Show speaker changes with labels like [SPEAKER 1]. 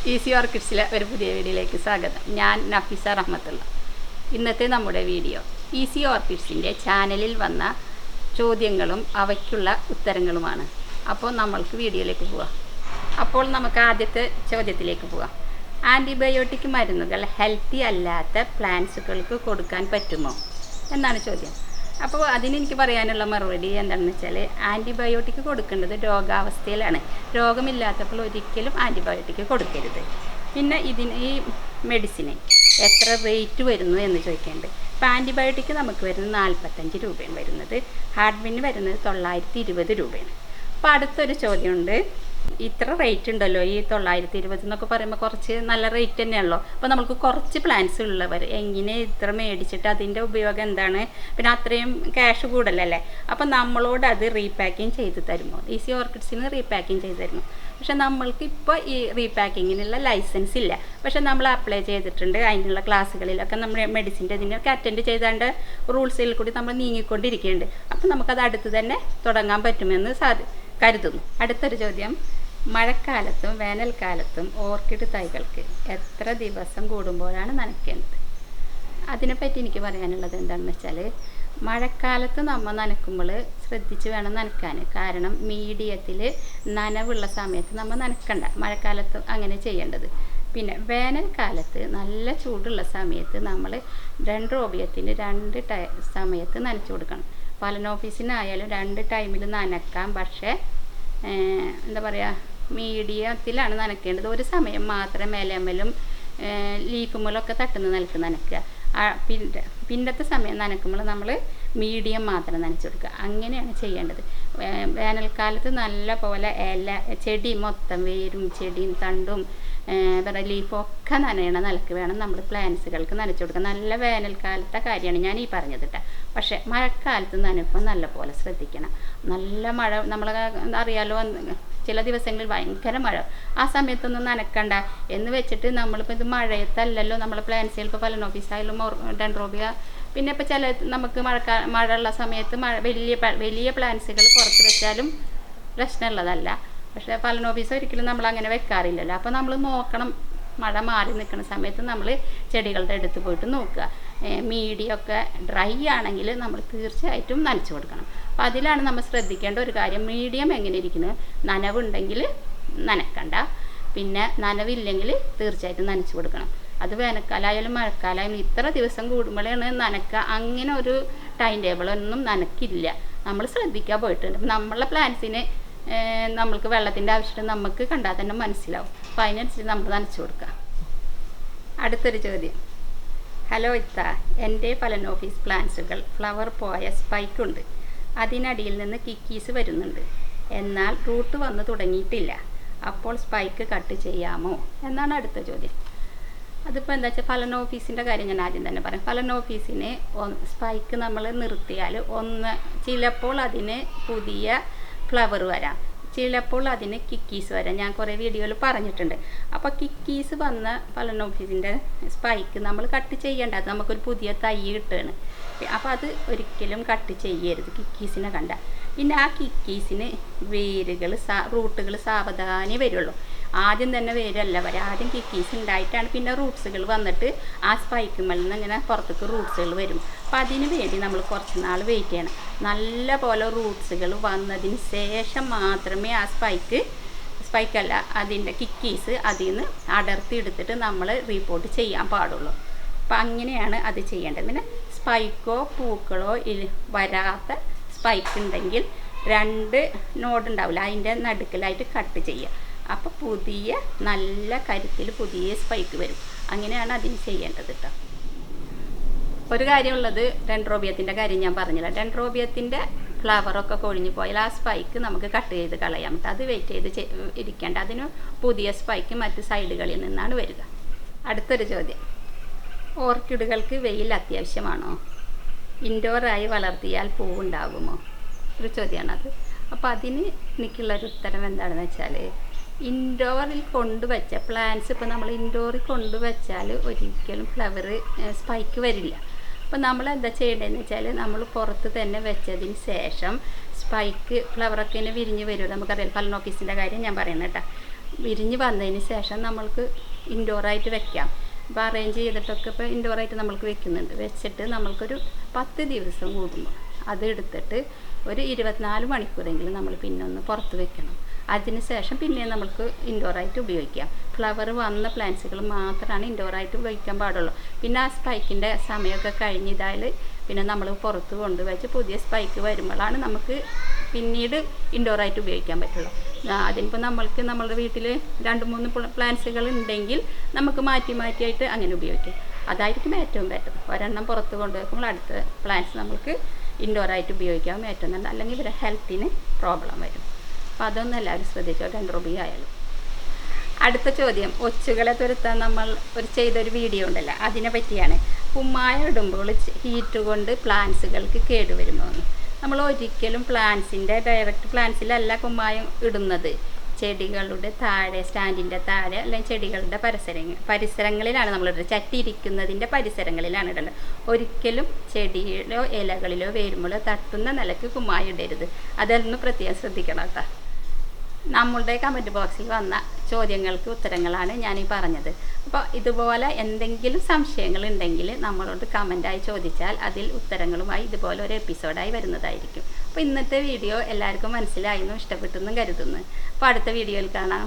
[SPEAKER 1] Easy ഓർക്കിഡ്സിലെ ഒരു പുതിയ വീഡിയോയിലേക്ക് സ്വാഗതം. ഞാൻ നഫീസ റഹ്മത്തുള്ള. ഇന്നത്തെ നമ്മുടെ വീഡിയോ ഈസി ഓർക്കിഡ്സിൻ്റെ ചാനലിൽ വന്ന ചോദ്യങ്ങളും അവയ്ക്കുള്ള ഉത്തരങ്ങളുമാണ്. അപ്പോൾ നമ്മൾക്ക് വീഡിയോയിലേക്ക് പോവാം. അപ്പോൾ നമുക്ക് ആദ്യത്തെ ചോദ്യത്തിലേക്ക് പോവാം. ആൻറ്റിബയോട്ടിക് മരുന്നുകൾ ഹെൽത്തി അല്ലാത്ത പ്ലാന്റ്സുകൾക്ക് കൊടുക്കാൻ പറ്റുമോ എന്നാണ് ചോദ്യം. അപ്പോൾ അതിനെനിക്ക് പറയാനുള്ള മറുപടി എന്താണെന്ന് വെച്ചാൽ, ആൻറ്റിബയോട്ടിക് കൊടുക്കേണ്ടത് രോഗാവസ്ഥയിലാണ്. രോഗമില്ലാത്തപ്പോൾ ഒരിക്കലും ആൻറ്റിബയോട്ടിക് കൊടുക്കരുത്. പിന്നെ ഈ മെഡിസിന് എത്ര റേറ്റ് വരുന്നു എന്ന് ചോദിക്കേണ്ടത്. ഇപ്പോൾ ആൻറ്റിബയോട്ടിക് നമുക്ക് വരുന്നത് 45 രൂപയാണ് വരുന്നത്. ഹാർഡ്വിന് വരുന്നത് 920 രൂപയാണ്. അപ്പോൾ അടുത്തൊരു ചോദ്യമുണ്ട്, ഇത്ര റേറ്റ് ഉണ്ടല്ലോ ഈ 920 എന്നൊക്കെ പറയുമ്പോൾ കുറച്ച് നല്ല റേറ്റ് തന്നെയാണല്ലോ. അപ്പോൾ നമുക്ക് കുറച്ച് പ്ലാന്റ്സ് ഉള്ളവർ എങ്ങനെ ഇത്ര മേടിച്ചിട്ട് അതിൻ്റെ ഉപയോഗം എന്താണ്? പിന്നെ അത്രയും ക്യാഷ് കൂടലല്ലേ. അപ്പോൾ നമ്മളോട് അത് റീപാക്കിങ് ചെയ്ത് തരുമോ? ഈസി ഓർക്കിഡ്സിന് റീപാക്കിങ് ചെയ്ത് തരുമോ? പക്ഷെ നമ്മൾക്ക് ഇപ്പോൾ ഈ റീപാക്കിങ്ങിനുള്ള ലൈസൻസ് ഇല്ല. പക്ഷെ നമ്മൾ അപ്ലൈ ചെയ്തിട്ടുണ്ട്. അതിനുള്ള ക്ലാസ്സുകളിലൊക്കെ നമ്മൾ മെഡിസിൻ്റെ ഇതിനൊക്കെ അറ്റൻഡ് ചെയ്താണ്ട് റൂൾസിൽ കൂടി നമ്മൾ നീങ്ങിക്കൊണ്ടിരിക്കുന്നുണ്ട്. അപ്പോൾ നമുക്കത് അടുത്ത് തന്നെ തുടങ്ങാൻ പറ്റുമെന്ന് കരുതുന്നു. അടുത്തൊരു ചോദ്യം, മഴക്കാലത്തും വേനൽക്കാലത്തും ഓർക്കിഡ് തൈകൾക്ക് എത്ര ദിവസം കൂടുമ്പോഴാണ് നനയ്ക്കേണ്ടത്? അതിനെപ്പറ്റി എനിക്ക് പറയാനുള്ളത് എന്താണെന്ന് വെച്ചാൽ, മഴക്കാലത്ത് നമ്മൾ നനയ്ക്കുമ്പോൾ ശ്രദ്ധിച്ച് വേണം നനയ്ക്കാൻ. കാരണം മീഡിയത്തിൽ നനവുള്ള സമയത്ത് നമ്മൾ നനയ്ക്കണ്ട. മഴക്കാലത്ത് അങ്ങനെ ചെയ്യേണ്ടത്. പിന്നെ വേനൽക്കാലത്ത് നല്ല ചൂടുള്ള സമയത്ത് നമ്മൾ ഡെൻഡ്രോബിയത്തിന് 2 സമയത്ത് നനച്ചു കൊടുക്കണം. ഫലനോഫീസിനായാലും 2 ടൈമിൽ നനക്കാം. പക്ഷേ എന്താ പറയുക, മീഡിയത്തിലാണ് നനയ്ക്കേണ്ടത്. ഒരു സമയം മാത്രം മേലേമ്മലും ലീഫുമ്മലൊക്കെ തട്ടുന്ന നിലക്ക് നനയ്ക്കുക. പിന്നത്തെ സമയം നനയ്ക്കുമ്പോൾ നമ്മൾ മീഡിയം മാത്രം നനച്ചു കൊടുക്കുക. അങ്ങനെയാണ് ചെയ്യേണ്ടത്. വേനൽക്കാലത്ത് നല്ല പോലെ ചെടി മൊത്തം വേരും ചെടിയും തണ്ടും ലീഫും ഒക്കെ നനയണ നിലക്ക് വേണം നമ്മൾ പ്ലാന്റ്സുകൾക്ക് നനച്ചു കൊടുക്കുക. നല്ല വേനൽക്കാലത്തെ കാര്യമാണ് ഞാൻ ഈ പറഞ്ഞത് കേട്ടോ. പക്ഷേ മഴക്കാലത്ത് നനയ്ക്കുമ്പോൾ നല്ല പോലെ ശ്രദ്ധിക്കണം. നല്ല മഴ നമ്മൾ അറിയാലോ, ചില ദിവസങ്ങളിൽ ഭയങ്കര മഴ. ആ സമയത്തൊന്നും നനക്കണ്ട എന്ന് വെച്ചിട്ട് നമ്മളിപ്പോൾ ഇത് മഴയത്തല്ലല്ലോ നമ്മളെ പ്ലാന്റ്സുകൾ. ഇപ്പോൾ ഫലനോഫീസായാലും ഡെൻഡ്രോബിയ, പിന്നെ ഇപ്പോൾ ചില നമുക്ക് മഴയുള്ള സമയത്ത് വലിയ പ്ലാന്റ്സുകൾ പുറത്ത് വെച്ചാലും പ്രശ്നമുള്ളതല്ല. പക്ഷേ ഫലനോഫീസ് ഒരിക്കലും നമ്മൾ അങ്ങനെ വെക്കാറില്ലല്ലോ. അപ്പോൾ നമ്മൾ നോക്കണം, മഴ മാറി നിൽക്കുന്ന സമയത്ത് നമ്മൾ ചെടികളുടെ അടുത്ത് പോയിട്ട് നോക്കുക. മീഡിയൊക്കെ ഡ്രൈ ആണെങ്കിൽ നമ്മൾ തീർച്ചയായിട്ടും നനച്ചു കൊടുക്കണം. അപ്പോൾ അതിലാണ് നമ്മൾ ശ്രദ്ധിക്കേണ്ട ഒരു കാര്യം. മീഡിയം എങ്ങനെ ഇരിക്കുന്നത്, നനവുണ്ടെങ്കിൽ നനക്കണ്ട, പിന്നെ നനവില്ലെങ്കിൽ തീർച്ചയായിട്ടും നനച്ചു കൊടുക്കണം. അത് വേനൽക്കാലമായാലും മഴക്കാലമായാലും ഇത്ര ദിവസം കൂടുമ്പോഴാണ് നനക്കുക. അങ്ങനെ ഒരു ടൈം ടേബിളൊന്നും നനക്കില്ല. നമ്മൾ ശ്രദ്ധിക്കാൻ പോയിട്ടുണ്ട്. നമ്മളെ പ്ലാന്റ്സിന് നമ്മൾക്ക് വെള്ളത്തിൻ്റെ ആവശ്യം നമുക്ക് കണ്ടാൽ തന്നെ മനസ്സിലാവും. അപ്പോൾ അതിനനുസരിച്ച് നമ്മൾ നനച്ചു കൊടുക്കുക. അടുത്തൊരു ചോദ്യം, ഹലോ ഇത്ത, എൻ്റെ ഫലനോഫീസ് പ്ലാന്റ്സുകൾ ഫ്ലവർ പോയ സ്പൈക്കുണ്ട്. അതിനടിയിൽ നിന്ന് കിക്കീസ് വരുന്നുണ്ട്. എന്നാൽ റൂട്ട് വന്ന് തുടങ്ങിയിട്ടില്ല. അപ്പോൾ സ്പൈക്ക് കട്ട് ചെയ്യാമോ എന്നാണ് അടുത്ത ചോദ്യം. അതിപ്പോൾ എന്താ വെച്ചാൽ, ഫലനോഫീസിൻ്റെ കാര്യം ഞാൻ ആദ്യം തന്നെ പറയാം. ഫലനോഫീസിന് സ്പൈക്ക് നമ്മൾ നിർത്തിയാൽ ചിലപ്പോൾ അതിന് പുതിയ ഫ്ലവർ വരാം, ചിലപ്പോൾ അതിന് കിക്കീസ് വരാം. ഞാൻ കുറേ വീഡിയോയിൽ പറഞ്ഞിട്ടുണ്ട്. അപ്പോൾ കിക്കീസ് വന്ന ഫലനോഫീസിൻ്റെ സ്പൈക്ക് നമ്മൾ കട്ട് ചെയ്യേണ്ട. അത് നമുക്കൊരു പുതിയ തൈ കിട്ടുകയാണ്. അപ്പോൾ അത് ഒരിക്കലും കട്ട് ചെയ്യരുത് കിക്കീസിനെ കണ്ട. പിന്നെ ആ കിക്കീസിന് റൂട്ടുകൾ സാവധാനേ വരുള്ളൂ. ആദ്യം തന്നെ വേരല്ല വരെ, ആദ്യം കിക്കീസ് ഉണ്ടായിട്ടാണ് പിന്നെ റൂട്ട്സുകൾ വന്നിട്ട് ആ സ്പൈക്കുമ്മൽ നിന്ന് ഇങ്ങനെ പുറത്തേക്ക് റൂട്ട്സുകൾ വരും. അപ്പം അതിന് വേണ്ടി നമ്മൾ കുറച്ച് നാൾ വെയിറ്റ് ചെയ്യണം. നല്ല പോലെ റൂട്ട്സുകൾ വന്നതിന് ശേഷം മാത്രമേ ആ സ്പൈക്കല്ല അതിൻ്റെ കിക്കീസ് അതിൽ നിന്ന് അടർത്തി എടുത്തിട്ട് നമ്മൾ റീപോർട്ട് ചെയ്യാൻ പാടുള്ളൂ. അപ്പം അങ്ങനെയാണ് അത് ചെയ്യേണ്ടത്. പിന്നെ സ്പൈക്കോ പൂക്കളോ വരാത്ത സ്പൈക്ക് ഉണ്ടെങ്കിൽ 2 നോഡ് ഉണ്ടാവില്ല, അതിൻ്റെ നടുക്കിലായിട്ട് കട്ട് ചെയ്യുക. അപ്പോൾ പുതിയ നല്ല കരുത്തിൽ പുതിയ സ്പൈക്ക് വരും. അങ്ങനെയാണ് അതിന് ചെയ്യേണ്ടത് കേട്ടോ. ഒരു കാര്യമുള്ളത്, ഡെൻഡ്രോബിയത്തിൻ്റെ കാര്യം ഞാൻ പറഞ്ഞില്ല. ഡെൻഡ്രോബിയത്തിൻ്റെ ഫ്ലവറൊക്കെ കൊഴിഞ്ഞു പോയാൽ ആ സ്പൈക്ക് നമുക്ക് കട്ട് ചെയ്ത് കളയാൻ പറ്റും. അത് വെയിറ്റ് ചെയ്ത് ഇരിക്കേണ്ട. അതിന് പുതിയ സ്പൈക്ക് മറ്റ് സൈഡുകളിൽ നിന്നാണ് വരിക. അടുത്തൊരു ചോദ്യം, ഓർക്കിഡുകൾക്ക് വെയിൽ അത്യാവശ്യമാണോ? ഇൻഡോറായി വളർത്തിയാൽ പൂവുണ്ടാകുമോ? ഒരു ചോദ്യമാണത്. അപ്പോൾ അതിന് എനിക്കുള്ളൊരു ഉത്തരം എന്താണെന്ന് വെച്ചാൽ, ഇൻഡോറിൽ കൊണ്ടുവച്ച പ്ലാന്റ്സ് ഇപ്പോൾ നമ്മൾ ഇൻഡോറിൽ കൊണ്ടുവച്ചാൽ ഒരിക്കലും സ്പൈക്ക് വരില്ല. അപ്പോൾ നമ്മൾ എന്താ ചെയ്യേണ്ടതെന്ന് വെച്ചാൽ, നമ്മൾ പുറത്ത് തന്നെ വെച്ചതിന് ശേഷം സ്പൈക്ക് ഫ്ലവറൊക്കെ വിരിഞ്ഞ് വരുമല്ലോ. നമുക്കറിയാം, ഫലനോഫീസിൻ്റെ കാര്യം ഞാൻ പറയുന്നത് കേട്ടോ. വിരിഞ്ഞ് വന്നതിന് ശേഷം നമ്മൾക്ക് ഇൻഡോറായിട്ട് വെക്കാം. ഇപ്പോൾ അറേഞ്ച് ചെയ്തിട്ടൊക്കെ ഇപ്പോൾ ഇൻഡോറായിട്ട് നമ്മൾക്ക് വെക്കുന്നുണ്ട്. വെച്ചിട്ട് നമ്മൾക്കൊരു 10 ദിവസം കൂടുമ്പോൾ അത് എടുത്തിട്ട് ഒരു 24 മണിക്കൂറെങ്കിലും നമ്മൾ പിന്നെ ഒന്ന് പുറത്ത് വെക്കണം. അതിന് ശേഷം പിന്നെ നമുക്ക് ഇൻഡോറായിട്ട് ഉപയോഗിക്കാം. ഫ്ലവർ വന്ന പ്ലാന്റ്സുകൾ മാത്രമാണ് ഇൻഡോറായിട്ട് ഉപയോഗിക്കാൻ പാടുള്ളൂ. പിന്നെ ആ സ്പൈക്കിൻ്റെ സമയമൊക്കെ കഴിഞ്ഞിതായാൽ പിന്നെ നമ്മൾ പുറത്ത് കൊണ്ടുവച്ച് പുതിയ സ്പൈക്ക് വരുമ്പോഴാണ് നമുക്ക് പിന്നീട് ഇൻഡോറായിട്ട് ഉപയോഗിക്കാൻ പറ്റുള്ളൂ. അതിനിപ്പോൾ നമ്മളുടെ വീട്ടിൽ 2-3 പ്ലാന്റ്സുകൾ ഉണ്ടെങ്കിൽ നമുക്ക് മാറ്റിയായിട്ട് അങ്ങനെ ഉപയോഗിക്കാം. അതായിരിക്കും ഏറ്റവും ബെറ്റർ. ഒരെണ്ണം പുറത്ത് കൊണ്ടുവെക്കുമ്പോൾ അടുത്ത പ്ലാന്റ്സ് നമുക്ക് ഇൻഡോറായിട്ട് ഉപയോഗിക്കാൻ ഏറ്റവും നല്ല, അല്ലെങ്കിൽ ഇവരെ ഹെൽത്തിന് പ്രോബ്ലം വരും. അപ്പോൾ അതൊന്നും എല്ലാവരും ശ്രദ്ധിച്ചോ, 2 രൂപ ആയാലും. അടുത്ത ചോദ്യം, ഒച്ചുകളെ തുരത്താൻ നമ്മൾ ചെയ്തൊരു വീഡിയോ ഉണ്ടല്ലോ, അതിനെ പറ്റിയാണ്. കുമ്മായം ഇടുമ്പോൾ ഹീറ്റ് കൊണ്ട് പ്ലാന്റ്സുകൾക്ക് കേടുവരുമോ എന്ന്. നമ്മൾ ഒരിക്കലും ഡയറക്റ്റ് പ്ലാന്റ്സിലല്ല കുമ്മായം ഇടുന്നത്. ചെടികളുടെ താഴെ, സ്റ്റാൻഡിൻ്റെ താഴെ, അല്ലെങ്കിൽ ചെടികളുടെ പരിസരങ്ങളിലാണ് നമ്മളിടുന്നത്. ചട്ടി ഇരിക്കുന്നതിൻ്റെ പരിസരങ്ങളിലാണ് ഇടേണ്ടത്. ഒരിക്കലും ചെടിയിലോ ഇലകളിലോ വേരുമ്പോഴോ തട്ടുന്ന നിലയ്ക്ക് കുമ്മായം ഇടരുത്. അതൊന്ന് പ്രത്യേകം ശ്രദ്ധിക്കണം കേട്ടോ. നമ്മളുടെ കമൻറ്റ് ബോക്സിൽ വന്ന ചോദ്യങ്ങൾക്ക് ഉത്തരങ്ങളാണ് ഞാനീ പറഞ്ഞത്. അപ്പോൾ ഇതുപോലെ എന്തെങ്കിലും സംശയങ്ങൾ ഉണ്ടെങ്കിൽ നമ്മളോട് കമൻറ്റായി ചോദിച്ചാൽ അതിൽ ഉത്തരങ്ങളുമായി ഇതുപോലെ ഒരു എപ്പിസോഡായി വരുന്നതായിരിക്കും. അപ്പോൾ ഇന്നത്തെ വീഡിയോ എല്ലാവർക്കും മനസ്സിലായെന്നും ഇഷ്ടപ്പെട്ടെന്നും കരുതുന്നു. അപ്പോൾ അടുത്ത വീഡിയോയിൽ കാണാം.